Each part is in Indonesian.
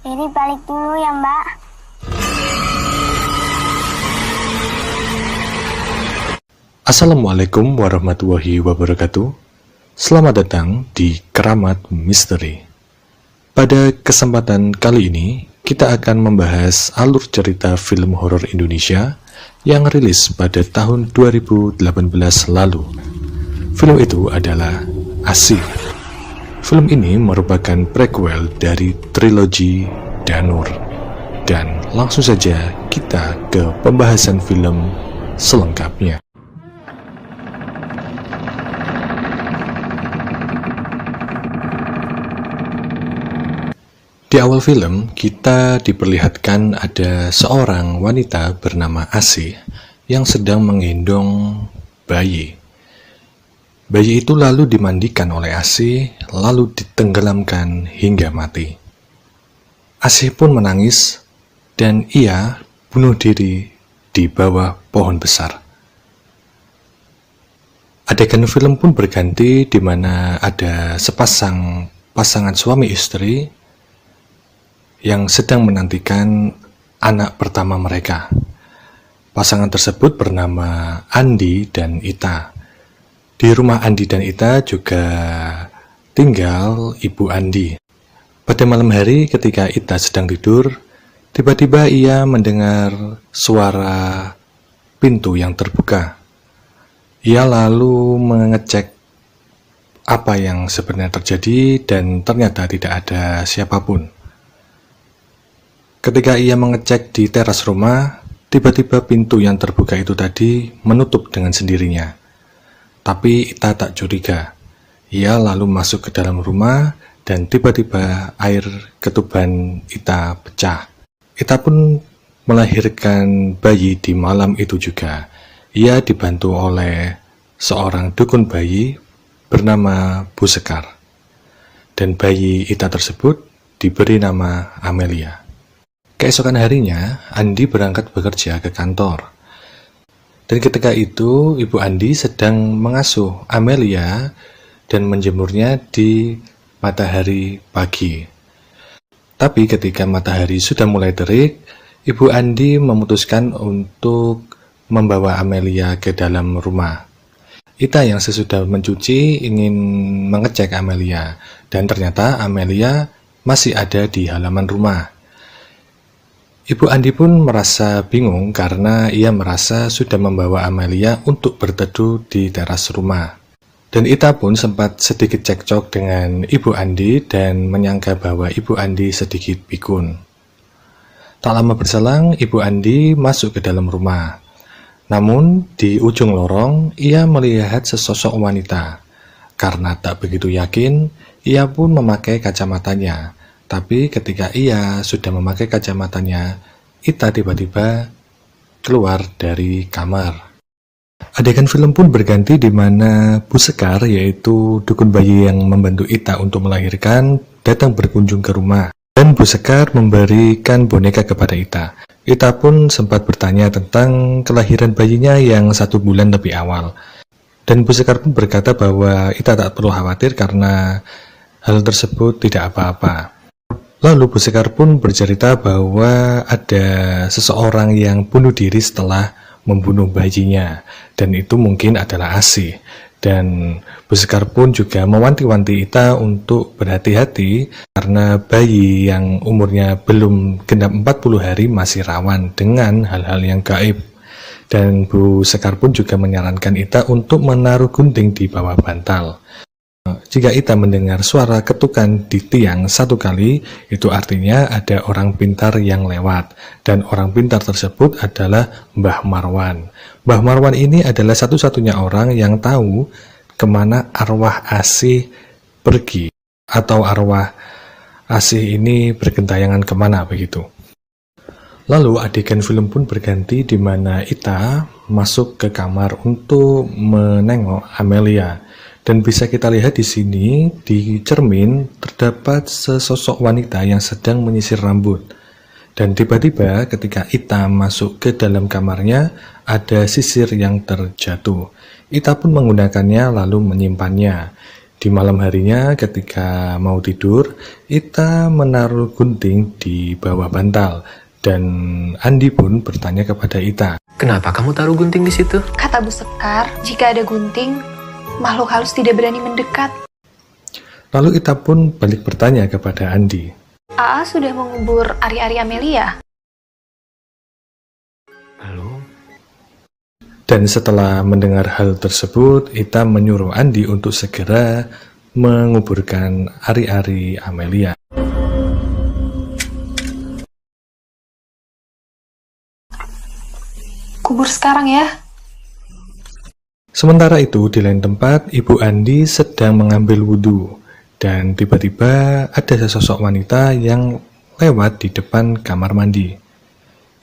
Jadi balik dulu ya, Mbak. Assalamualaikum warahmatullahi wabarakatuh. Selamat datang di Keramat Misteri. Pada kesempatan kali ini, kita akan membahas alur cerita film horor Indonesia yang rilis pada tahun 2018 lalu. Film itu adalah Asih. Film ini merupakan prequel dari trilogi Danur. Dan langsung saja kita ke pembahasan film selengkapnya. Di awal film, kita diperlihatkan ada seorang wanita bernama Asih yang sedang menggendong bayi. Bayi itu lalu dimandikan oleh Asih, lalu ditenggelamkan hingga mati. Asih pun menangis, dan ia bunuh diri di bawah pohon besar. Adegan film pun berganti di mana ada pasangan suami istri yang sedang menantikan anak pertama mereka. Pasangan tersebut bernama Andi dan Ita. Di rumah Andi dan Ita juga tinggal ibu Andi. Pada malam hari ketika Ita sedang tidur, tiba-tiba ia mendengar suara pintu yang terbuka. Ia lalu mengecek apa yang sebenarnya terjadi dan ternyata tidak ada siapapun. Ketika ia mengecek di teras rumah, tiba-tiba pintu yang terbuka itu tadi menutup dengan sendirinya. Tapi Ita tak curiga. Ia lalu masuk ke dalam rumah dan tiba-tiba air ketuban Ita pecah. Ita pun melahirkan bayi di malam itu juga. Ia dibantu oleh seorang dukun bayi bernama Bu Sekar. Dan bayi Ita tersebut diberi nama Amelia. Keesokan harinya, Andi berangkat bekerja ke kantor. Dan ketika itu, Ibu Andi sedang mengasuh Amelia dan menjemurnya di matahari pagi. Tapi ketika matahari sudah mulai terik, Ibu Andi memutuskan untuk membawa Amelia ke dalam rumah. Ita yang sesudah mencuci ingin mengecek Amelia, dan ternyata Amelia masih ada di halaman rumah. Ibu Andi pun merasa bingung karena ia merasa sudah membawa Amelia untuk berteduh di teras rumah. Dan Ita pun sempat sedikit cekcok dengan Ibu Andi dan menyangka bahwa Ibu Andi sedikit pikun. Tak lama berselang, Ibu Andi masuk ke dalam rumah. Namun, di ujung lorong, ia melihat sesosok wanita. Karena tak begitu yakin, ia pun memakai kacamatanya. Tapi ketika ia sudah memakai kacamatanya, Ita tiba-tiba keluar dari kamar. Adegan film pun berganti di mana Bu Sekar, yaitu dukun bayi yang membantu Ita untuk melahirkan, datang berkunjung ke rumah. Dan Bu Sekar memberikan boneka kepada Ita. Ita pun sempat bertanya tentang kelahiran bayinya yang 1 bulan lebih awal. Dan Bu Sekar pun berkata bahwa Ita tak perlu khawatir karena hal tersebut tidak apa-apa. Lalu Bu Sekar pun bercerita bahwa ada seseorang yang bunuh diri setelah membunuh bayinya, dan itu mungkin adalah Asih. Dan Bu Sekar pun juga mewanti-wanti Ita untuk berhati-hati karena bayi yang umurnya belum genap 40 hari masih rawan dengan hal-hal yang gaib. Dan Bu Sekar pun juga menyarankan Ita untuk menaruh gunting di bawah bantal. Jika Ita mendengar suara ketukan di tiang 1 kali, itu artinya ada orang pintar yang lewat. Dan orang pintar tersebut adalah Mbah Marwan. Mbah Marwan ini adalah satu-satunya orang yang tahu kemana arwah Asih pergi. Atau arwah Asih ini bergentayangan kemana begitu. Lalu adegan film pun berganti di mana Ita masuk ke kamar untuk menengok Amelia. Dan bisa kita lihat di sini, di cermin terdapat sesosok wanita yang sedang menyisir rambut. Dan tiba-tiba ketika Ita masuk ke dalam kamarnya, ada sisir yang terjatuh. Ita pun menggunakannya lalu menyimpannya. Di malam harinya ketika mau tidur, Ita menaruh gunting di bawah bantal dan Andi pun bertanya kepada Ita. Kenapa kamu taruh gunting di situ? Kata Bu Sekar, jika ada gunting, makhluk halus tidak berani mendekat. Lalu Ita pun balik bertanya kepada Andi. AA sudah mengubur ari-ari Amelia? Belum. Dan setelah mendengar hal tersebut, Ita menyuruh Andi untuk segera menguburkan ari-ari Amelia. Kubur sekarang ya. Sementara itu, di lain tempat, Ibu Andi sedang mengambil wudhu. Dan tiba-tiba ada sesosok wanita yang lewat di depan kamar mandi.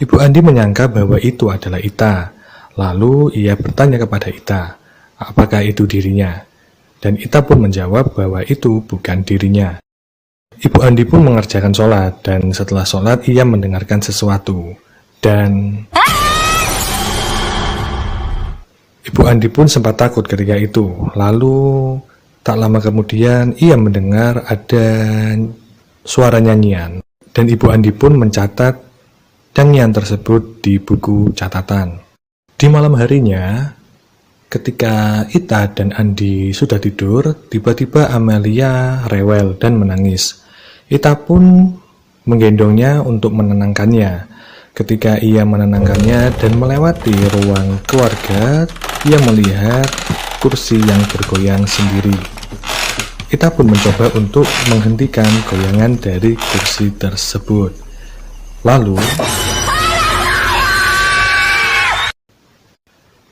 Ibu Andi menyangka bahwa itu adalah Ita. Lalu ia bertanya kepada Ita, apakah itu dirinya? Dan Ita pun menjawab bahwa itu bukan dirinya. Ibu Andi pun mengerjakan sholat, dan setelah sholat ia mendengarkan sesuatu. Dan Ibu Andi pun sempat takut ketika itu. Lalu tak lama kemudian ia mendengar ada suara nyanyian. Dan Ibu Andi pun mencatat nyanyian tersebut di buku catatan. Di malam harinya, ketika Ita dan Andi sudah tidur, tiba-tiba Amelia rewel dan menangis. Ita pun menggendongnya untuk menenangkannya. Ketika ia menenangkannya dan melewati ruang keluarga, ia melihat kursi yang bergoyang sendiri. Ita pun mencoba untuk menghentikan goyangan dari kursi tersebut. Lalu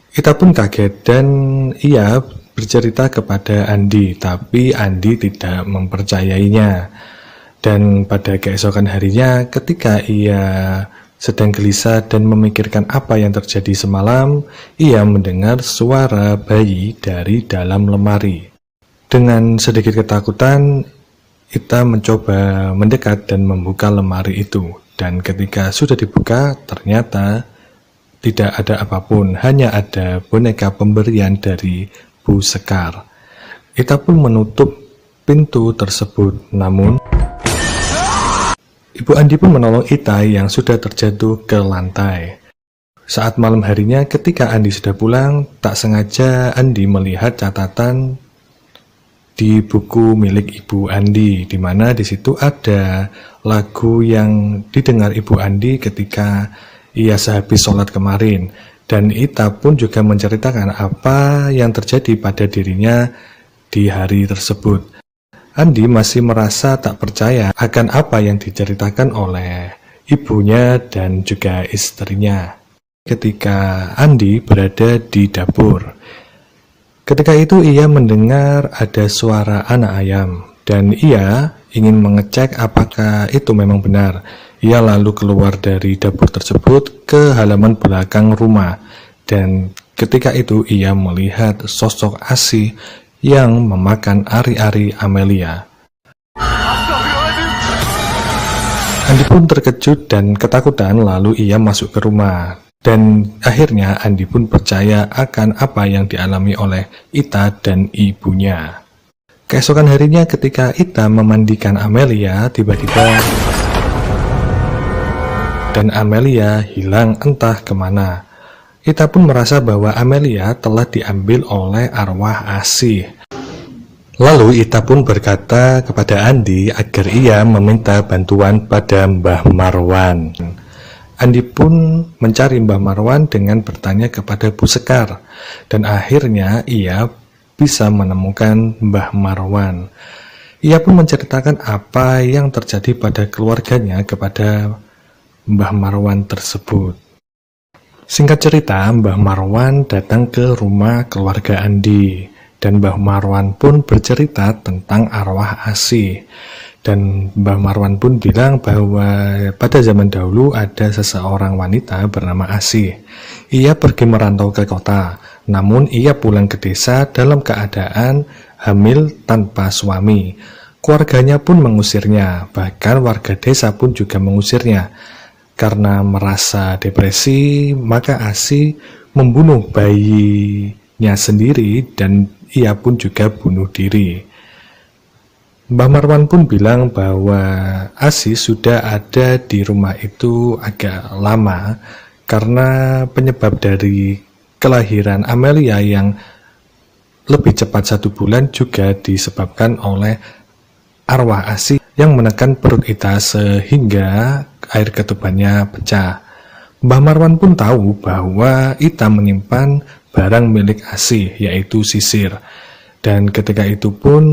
Ita pun kaget dan ia bercerita kepada Andi, tapi Andi tidak mempercayainya. Dan pada keesokan harinya ketika ia sedang gelisah dan memikirkan apa yang terjadi semalam, ia mendengar suara bayi dari dalam lemari. Dengan sedikit ketakutan, Ita mencoba mendekat dan membuka lemari itu. Dan ketika sudah dibuka, ternyata tidak ada apapun, hanya ada boneka pemberian dari Bu Sekar. Ita pun menutup pintu tersebut, namun Ibu Andi pun menolong Ita yang sudah terjatuh ke lantai. Saat malam harinya ketika Andi sudah pulang, tak sengaja Andi melihat catatan di buku milik Ibu Andi, di mana di situ ada lagu yang didengar Ibu Andi ketika ia sehabis sholat kemarin. Dan Ita pun juga menceritakan apa yang terjadi pada dirinya di hari tersebut. Andi masih merasa tak percaya akan apa yang diceritakan oleh ibunya dan juga istrinya. Ketika Andi berada di dapur, ketika itu ia mendengar ada suara anak ayam dan ia ingin mengecek apakah itu memang benar. Ia lalu keluar dari dapur tersebut ke halaman belakang rumah, dan ketika itu ia melihat sosok Asih yang memakan ari-ari Amelia. Andi pun terkejut dan ketakutan, lalu ia masuk ke rumah. Dan akhirnya Andi pun percaya akan apa yang dialami oleh Ita dan ibunya. Keesokan harinya ketika Ita memandikan Amelia, tiba-tiba dan Amelia hilang entah kemana. Ita pun merasa bahwa Amelia telah diambil oleh arwah Asih. Lalu Ita pun berkata kepada Andi agar ia meminta bantuan pada Mbah Marwan. Andi pun mencari Mbah Marwan dengan bertanya kepada Bu Sekar, dan akhirnya ia bisa menemukan Mbah Marwan. Ia pun menceritakan apa yang terjadi pada keluarganya kepada Mbah Marwan tersebut. Singkat cerita, Mbah Marwan datang ke rumah keluarga Andi, dan Mbah Marwan pun bercerita tentang arwah Asih. Dan Mbah Marwan pun bilang bahwa pada zaman dahulu ada seseorang wanita bernama Asih. Ia pergi merantau ke kota, namun ia pulang ke desa dalam keadaan hamil tanpa suami. Keluarganya pun mengusirnya, bahkan warga desa pun juga mengusirnya. Karena merasa depresi, maka Asih membunuh bayinya sendiri dan ia pun juga bunuh diri. Mbah Marwan pun bilang bahwa ASI sudah ada di rumah itu agak lama karena penyebab dari kelahiran Amelia yang lebih cepat 1 bulan juga disebabkan oleh arwah ASI yang menekan perut Ita sehingga air ketubannya pecah. Mbah Marwan pun tahu bahwa Ita menyimpan barang milik ASI yaitu sisir, dan ketika itu pun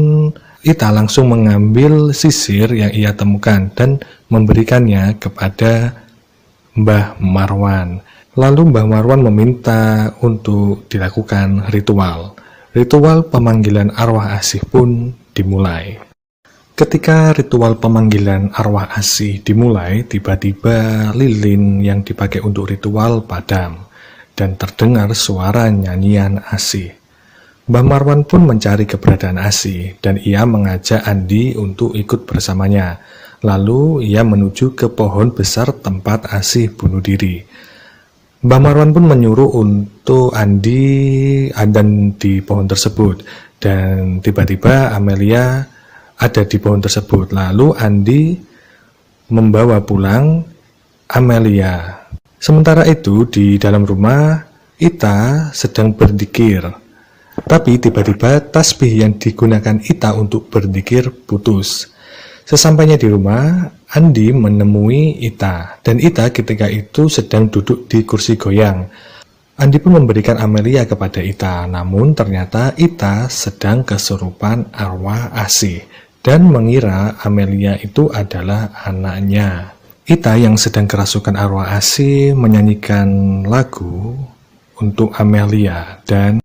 Ita langsung mengambil sisir yang ia temukan dan memberikannya kepada Mbah Marwan. Lalu Mbah Marwan meminta untuk dilakukan ritual. Ritual pemanggilan arwah ASI pun dimulai. Ketika ritual pemanggilan arwah ASI dimulai, tiba-tiba lilin yang dipakai untuk ritual padam dan terdengar suara nyanyian ASI. Mbah Marwan pun mencari keberadaan ASI dan ia mengajak Andi untuk ikut bersamanya. Lalu ia menuju ke pohon besar tempat ASI bunuh diri. Mbah Marwan pun menyuruh untuk Andi adan di pohon tersebut, dan tiba-tiba Amelia ada di pohon tersebut. Lalu Andi membawa pulang Amelia. Sementara itu di dalam rumah Ita sedang berzikir. Tapi tiba-tiba tasbih yang digunakan Ita untuk berzikir putus. Sesampainya di rumah, Andi menemui Ita, dan Ita ketika itu sedang duduk di kursi goyang. Andi pun memberikan Amelia kepada Ita, namun ternyata Ita sedang kesurupan arwah ASI dan mengira Amelia itu adalah anaknya. Ita yang sedang kerasukan arwah ASI menyanyikan lagu untuk Amelia, dan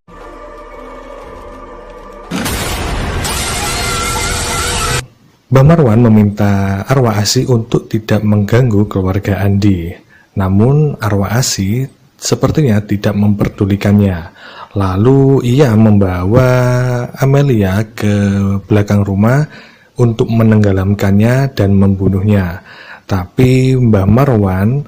Mbah Marwan meminta arwah ASI untuk tidak mengganggu keluarga Andi. Namun arwah ASI sepertinya tidak memperdulikannya. Lalu ia membawa Amelia ke belakang rumah untuk menenggelamkannya dan membunuhnya. Tapi Mbah Marwan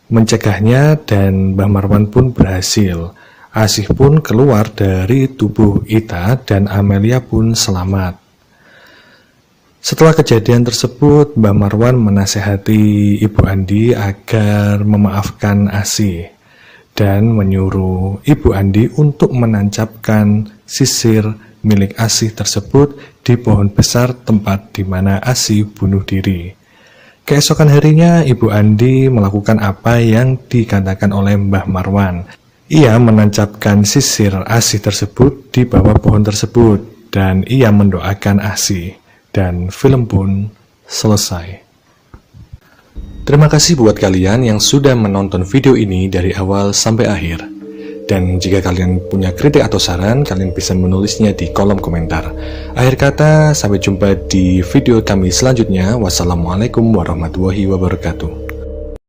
mencegahnya dan Mbah Marwan pun berhasil. ASI pun keluar dari tubuh Ita dan Amelia pun selamat. Setelah kejadian tersebut, Mbah Marwan menasehati Ibu Andi agar memaafkan ASI dan menyuruh Ibu Andi untuk menancapkan sisir milik ASI tersebut di pohon besar tempat di mana ASI bunuh diri. Keesokan harinya, Ibu Andi melakukan apa yang dikatakan oleh Mbah Marwan. Ia menancapkan sisir ASI tersebut di bawah pohon tersebut dan ia mendoakan ASI. Dan film pun selesai. Terima kasih buat kalian yang sudah menonton video ini dari awal sampai akhir. Dan jika kalian punya kritik atau saran, kalian bisa menulisnya di kolom komentar. Akhir kata, sampai jumpa di video kami selanjutnya. Wassalamualaikum warahmatullahi wabarakatuh.